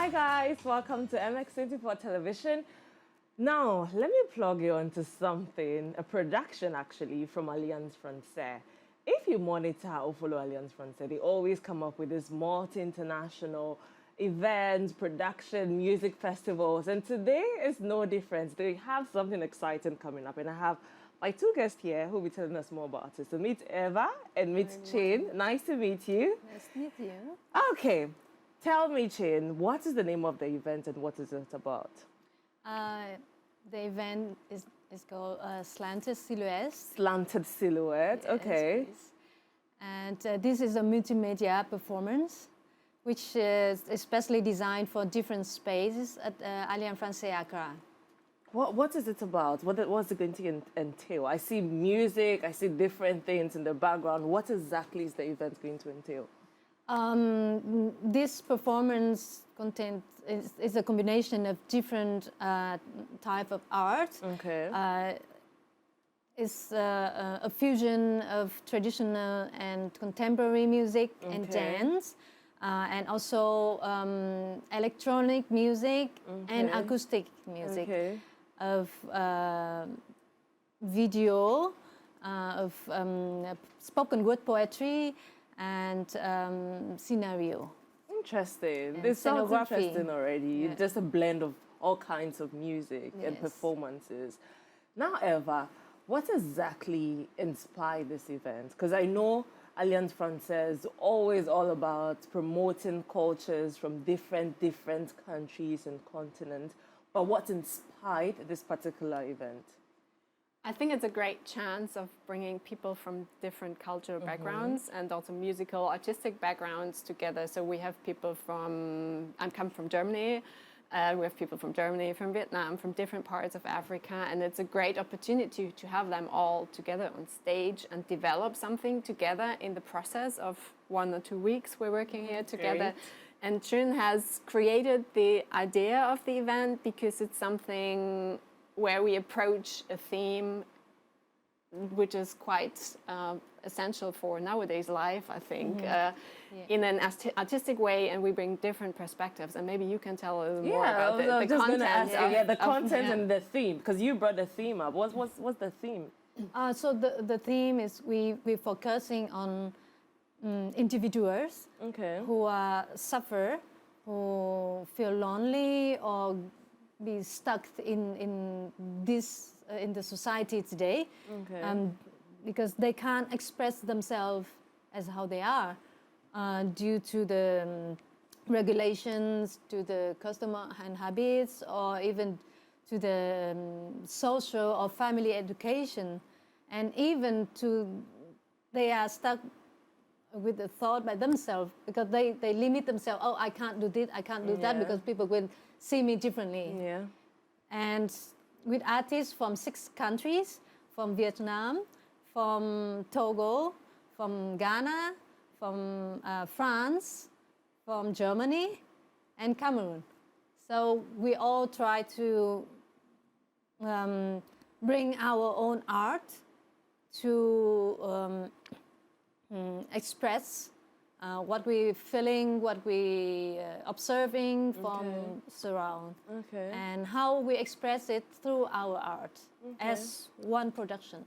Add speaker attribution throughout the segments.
Speaker 1: Hi guys, welcome to MX24 Television. Now, let me plug you onto something, a production actually from Alliance Française. If you monitor or follow Alliance Française, they always come up with this multi-international events, production, music festivals, and today is no different. They have something exciting coming up, and I have my two guests here who will be telling us more about it. So meet Eva and meet Chin. Nice to meet you.
Speaker 2: Nice to meet you.
Speaker 1: Okay. Tell me, Chin, what is the name of the event and what is it about?
Speaker 2: The event is called Slanted Silhouettes.
Speaker 1: Slanted Silhouettes,
Speaker 2: Yes,
Speaker 1: okay.
Speaker 2: please. And this is a multimedia performance, which is especially designed for different spaces at Alliance Française Accra.
Speaker 1: What is it about? What's it going to entail? I see music, I see different things in the background. What exactly is the event going to entail?
Speaker 2: This performance content is a combination of different type of art.
Speaker 1: Okay.
Speaker 2: It's a fusion of traditional and contemporary music and dance, and also electronic music and acoustic music, of video, of spoken word poetry, and scenario.
Speaker 1: Interesting.
Speaker 2: And
Speaker 1: This sounds
Speaker 2: scenography.
Speaker 1: interesting already.
Speaker 2: Yeah.
Speaker 1: Just a blend of all kinds of music and
Speaker 2: Yes.
Speaker 1: performances. Now, Eva, what exactly inspired this event? Because I know Alliance Française is always all about promoting cultures from different countries and continents. But what inspired this particular event?
Speaker 3: I think it's a great chance of bringing people from different cultural backgrounds and also musical, artistic backgrounds together. So we have people I come from Germany, we have people from Germany, from Vietnam, from different parts of Africa, and it's a great opportunity to have them all together on stage and develop something together in the process of 1 or 2 weeks we're working here together.
Speaker 1: Great.
Speaker 3: And Trinh has created the idea of the event because it's something where we approach a theme which is quite essential for nowadays life, I think, in an artistic way, and we bring different perspectives. And maybe you can tell us more about the
Speaker 1: just
Speaker 3: content.
Speaker 1: gonna ask you, the content and the theme, because you brought the theme up. What's the theme?
Speaker 2: So the theme is we're focusing on individuals who suffer, who feel lonely or be stuck in the society today, because they can't express themselves as how they are due to the regulations, to the custom and habits, or even to the social or family education, and even they are stuck with the thought by themselves because they limit themselves. Oh, I can't do this, I can't do that because people will see me differently.
Speaker 1: Yeah.
Speaker 2: And with artists from 6 countries, from Vietnam, from Togo, from Ghana, from France, from Germany, and Cameroon. So we all try to bring our own art to express what we're feeling, what we observing from surround, and how we express it through our art as one production.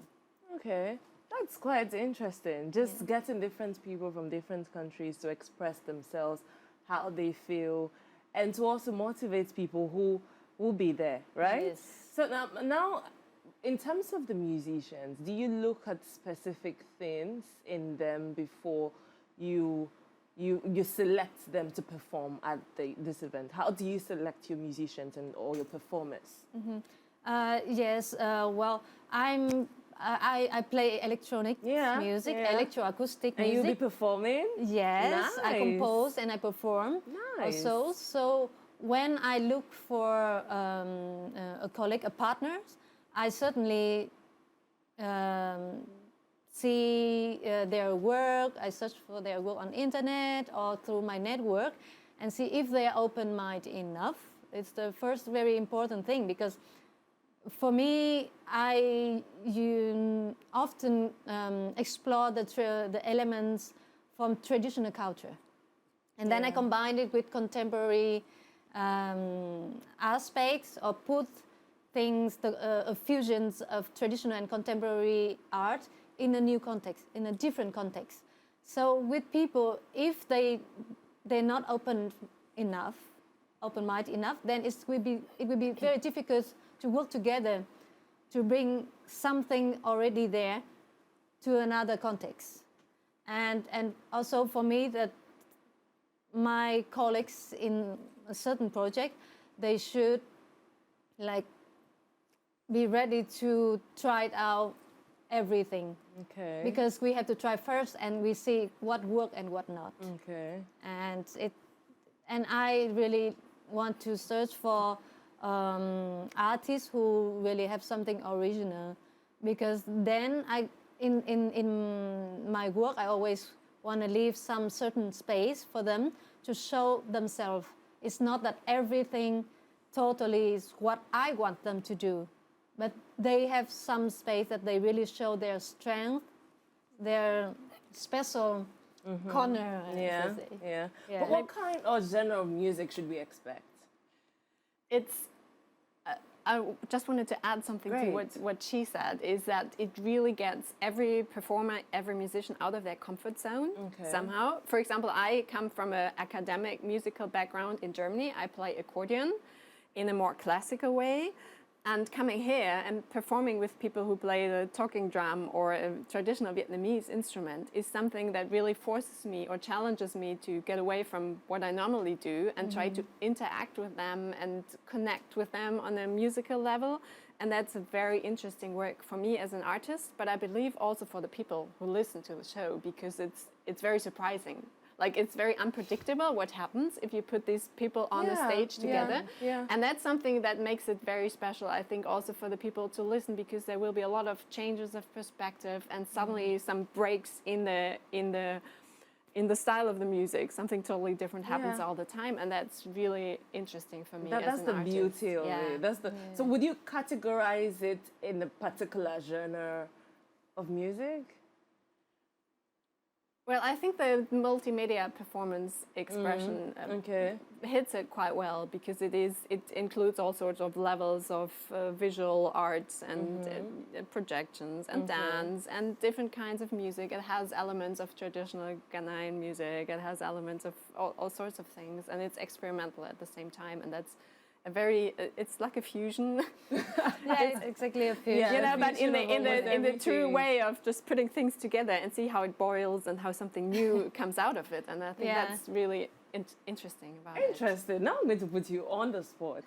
Speaker 1: Okay, that's quite interesting. Just getting different people from different countries to express themselves, how they feel, and to also motivate people who will be there, right?
Speaker 2: Yes.
Speaker 1: So now, in terms of the musicians, do you look at specific things in them before you select them to perform at this event? How do you select your musicians or your performers?
Speaker 2: Yes. Well, I play electronic music, electroacoustic music.
Speaker 1: And you'll be performing?
Speaker 2: Yes,
Speaker 1: Nice.
Speaker 2: I compose and I perform.
Speaker 1: Nice.
Speaker 2: Also, so when I look for a colleague, a partner, I certainly see their work. I search for their work on internet or through my network and see if they are open-minded enough. It's the first very important thing, because for me, you often explore the elements from traditional culture. And then I combine it with contemporary aspects or put things, fusions of traditional and contemporary art in a new context, in a different context. So with people, if they're not open-minded enough, then it will be very difficult to work together to bring something already there to another context. And also for me, that my colleagues in a certain project, they should like be ready to try it out everything.
Speaker 1: Okay.
Speaker 2: Because we have to try first and we see what works and what not.
Speaker 1: Okay.
Speaker 2: And I really want to search for artists who really have something original, because then in my work I always want to leave some certain space for them to show themselves. It's not that everything totally is what I want them to do, but they have some space that they really show their strength, their special corner.
Speaker 1: Yeah. But what kind or genre of music should we expect?
Speaker 3: I just wanted to add something
Speaker 1: Great.
Speaker 3: to what she said, is that it really gets every performer, every musician out of their comfort zone somehow. For example, I come from an academic musical background in Germany. I play accordion in a more classical way. And coming here and performing with people who play the talking drum or a traditional Vietnamese instrument is something that really forces me or challenges me to get away from what I normally do and try to interact with them and connect with them on a musical level. And that's a very interesting work for me as an artist, but I believe also for the people who listen to the show, because it's very surprising. Like, it's very unpredictable what happens if you put these people on the stage together. And that's something that makes it very special, I think, also for the people to listen, because there will be a lot of changes of perspective and suddenly some breaks in the style of the music. Something totally different happens all the time, and that's really interesting for me as an artist.
Speaker 1: That's the beauty of it. So would you categorize it in a particular genre of music?
Speaker 3: Well, I think the multimedia performance expression hits it quite well, because it includes all sorts of levels of visual arts and projections and dance and different kinds of music. It has elements of traditional Ghanaian music. It has elements of all sorts of things, and it's experimental at the same time. And that's it's like a fusion.
Speaker 2: It's exactly a fusion.
Speaker 3: You know, but in the true way of just putting things together and see how it boils and how something new comes out of it. And I think that's really interesting about it.
Speaker 1: Interesting. Now I'm going to put you on the spot.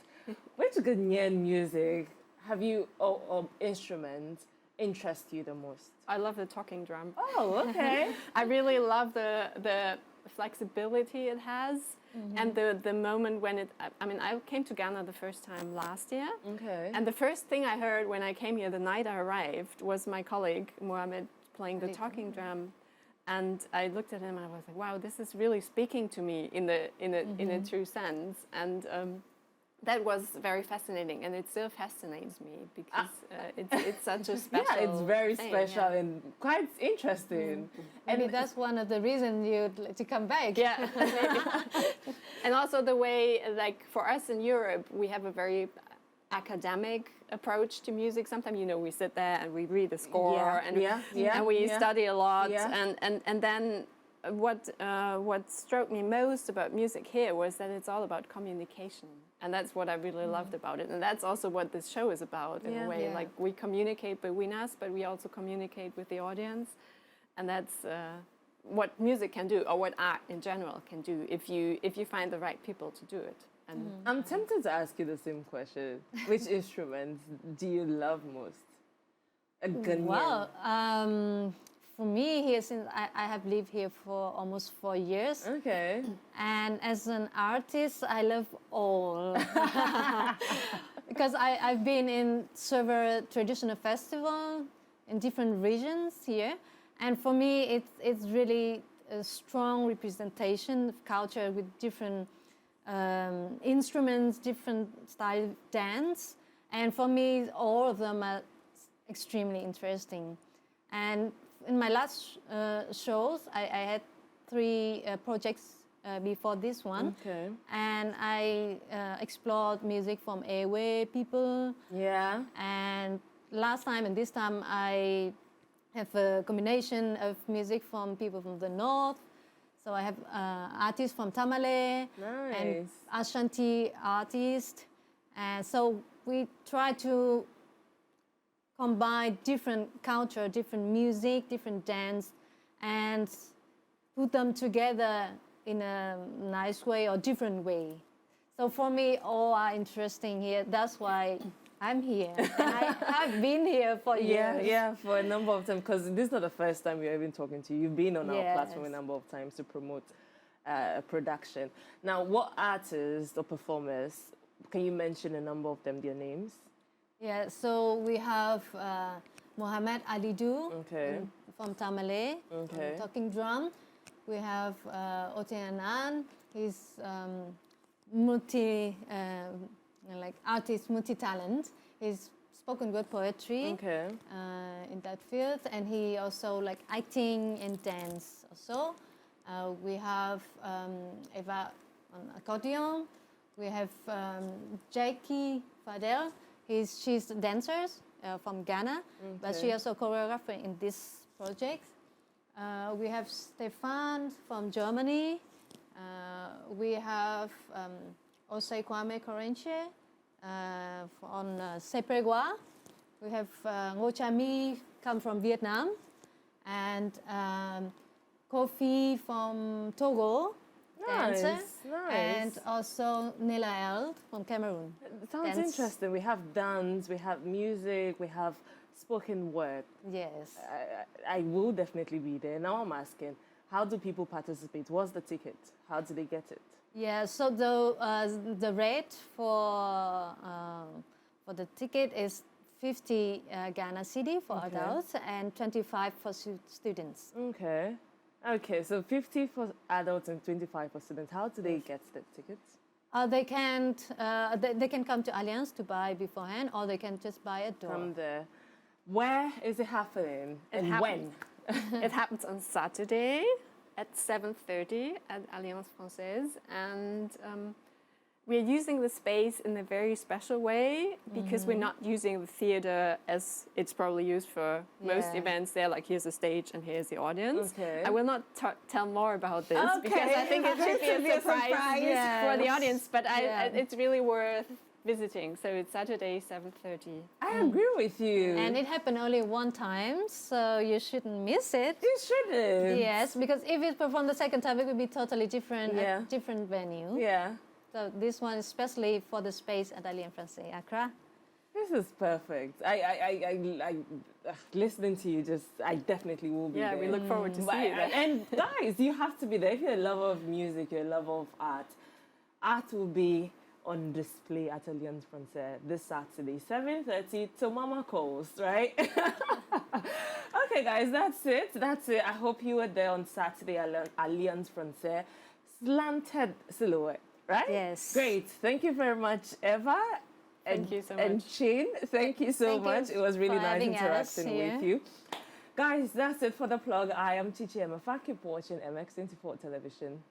Speaker 1: Which Ghanaian music have you or instrument interest you the most?
Speaker 3: I love the talking drum.
Speaker 1: Oh, okay.
Speaker 3: I really love the flexibility it has. And the moment when I came to Ghana the first time last year. Okay. And the first thing I heard when I came here the night I arrived was my colleague, Mohamed, playing the talking drum. And I looked at him and I was like, wow, this is really speaking to me in a true sense. And that was very fascinating, and it still fascinates me, because it's such a special
Speaker 1: it's very
Speaker 3: thing,
Speaker 1: special and quite interesting.
Speaker 2: Maybe that's one of the reasons you'd like to come back.
Speaker 3: Yeah. And also the way, like, for us in Europe, we have a very academic approach to music. Sometimes, we sit there and we read the score and we study a lot. And then what struck me most about music here was that it's all about communication. And that's what I really loved about it. And that's also what this show is about, in a way. Like, we communicate between us, but we also communicate with the audience. And that's what music can do, or what art in general can do, if you find the right people to do it. And
Speaker 1: I'm tempted to ask you the same question. Which instruments do you love most? A Ghanaian.
Speaker 2: Well, for me, here, since I have lived here for almost 4 years. Okay. And as an artist, I love all. Because I've been in several traditional festivals in different regions here. And for me, it's really a strong representation of culture with different instruments, different style of dance. And for me, all of them are extremely interesting. And in my last shows, I had 3 projects before this one.
Speaker 1: Okay.
Speaker 2: And I explored music from Airway people.
Speaker 1: Yeah.
Speaker 2: And last time and this time I have a combination of music from people from the north. So I have artists from Tamale and Ashanti artists. And so we try to combine different culture, different music, different dance, and put them together in a nice way or different way. So for me, all are interesting here. That's why I'm here. I have been here for years.
Speaker 1: Yeah, for a number of times, because this is not the first time we're even talking to you. You've been on our platform a number of times to promote a production. Now, what artists or performers, can you mention a number of them, their names?
Speaker 2: Yeah, so we have Mohamed Alidu from Tamale, talking drum. We have Oteanan, he's artist, multi-talent. He's spoken word poetry in that field, and he also like acting and dance also. We have Eva on accordion. We have Jackie Fadel. She's a dancer from Ghana, but she also choreographer in this project. We have Stefan from Germany. We have Osei Kwame Korenche on Sepegwa. We have Ngo Chami come from Vietnam, and Kofi from Togo, dancer, and also Nela Eld from Cameroon.
Speaker 1: Sounds interesting. We have dance, we have music, we have spoken word.
Speaker 2: Yes.
Speaker 1: I will definitely be there. Now I'm asking, how do people participate? What's the ticket? How do they get it?
Speaker 2: Yeah, so the rate for the ticket is 50 Ghana cedi for adults and 25 for students.
Speaker 1: Okay, so 50 for adults and 25 for students. How do they get the tickets?
Speaker 2: They can come to Alliance to buy beforehand, or they can just buy a door.
Speaker 1: Come there. Where is it happening when?
Speaker 3: It happens on Saturday at 7:30 at Alliance Française, and we're using the space in a very special way because we're not using the theater as it's probably used for most events. They're like, here's the stage and here's the audience. I will not tell more about this because I think it should be a surprise for the audience, but it's really worth visiting. So it's Saturday, 7:30.
Speaker 1: I agree with you.
Speaker 2: And it happened only one time, so you shouldn't miss it.
Speaker 1: You shouldn't.
Speaker 2: Yes, because if it performed the second time, it would be totally different, a different venue.
Speaker 1: Yeah.
Speaker 2: So this one is especially for the space at Alliance Française, Accra.
Speaker 1: This is perfect. I listening to you, I definitely will be there.
Speaker 3: Yeah, we look forward to seeing it.
Speaker 1: And guys, you have to be there. If you're a lover of music, you're a lover of art, art will be on display at Alliance Française this Saturday, 7:30 till Mama calls, right? Okay, guys, that's it. I hope you were there on Saturday at Alliance Française. Slanted Silhouette, right?
Speaker 2: Yes.
Speaker 1: Great. Thank you very much, Eva.
Speaker 3: Thank you so much.
Speaker 1: And Chin, thank you so much. It was really nice interacting with you. Guys, that's it for the plug. I am Chichi Emma. Keep watching MX24 television.